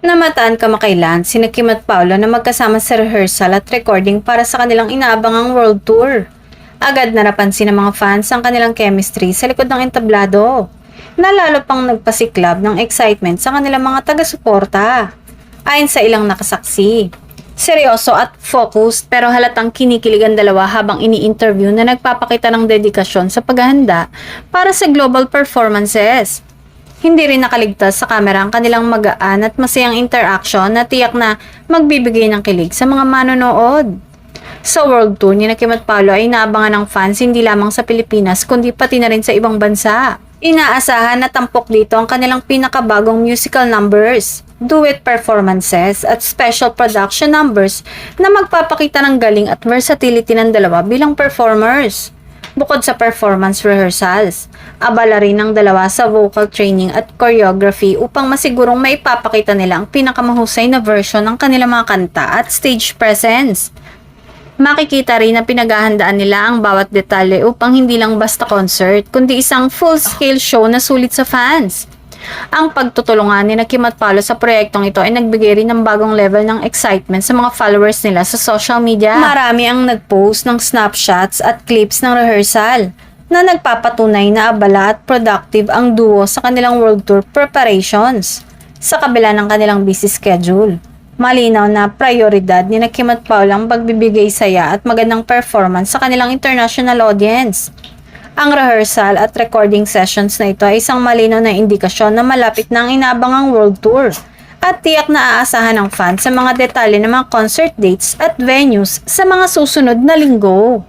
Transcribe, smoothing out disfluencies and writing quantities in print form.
Namataan kamakailan sina Kim at Paolo na magkasama sa rehearsal at recording para sa kanilang inaabangang world tour. Agad na napansin ng mga fans ang kanilang chemistry sa likod ng entablado, na lalo pang nagpasiklab ng excitement sa kanilang mga taga-suporta. Ayon sa ilang nakasaksi, seryoso at focused pero halatang kinikilig ang dalawa habang ini-interview na nagpapakita ng dedikasyon sa paghahanda para sa global performances. Hindi rin nakaligtas sa kamera ang kanilang magaan at masayang interaction na tiyak na magbibigay ng kilig sa mga manonood. Sa world tour ni Kim at Paolo ay inaabangan ng fans hindi lamang sa Pilipinas kundi pati na rin sa ibang bansa. Inaasahan na tampok dito ang kanilang pinakabagong musical numbers, duet performances at special production numbers na magpapakita ng galing at versatility ng dalawa bilang performers. Bukod sa performance rehearsals, abala rin ng dalawa sa vocal training at choreography upang masigurong maipapakita nila ang pinakamahusay na version ng kanilang mga kanta at stage presence. Makikita rin na pinaghahandaan nila ang bawat detalye upang hindi lang basta concert, kundi isang full-scale show na sulit sa fans. Ang pagtutulungan ni Kim at Paolo sa proyektong ito ay nagbigay rin ng bagong level ng excitement sa mga followers nila sa social media. Marami ang nag-post ng snapshots at clips ng rehearsal na nagpapatunay na abala at productive ang duo sa kanilang world tour preparations sa kabila ng kanilang busy schedule. Malinaw na prioridad ni Kim at Paolo ang pagbibigay saya at magandang performance sa kanilang international audience. Ang rehearsal at recording sessions na ito ay isang malinaw na indikasyon na malapit na ang inaabangang world tour at tiyak na aasahan ng fans sa mga detalye ng mga concert dates at venues sa mga susunod na linggo.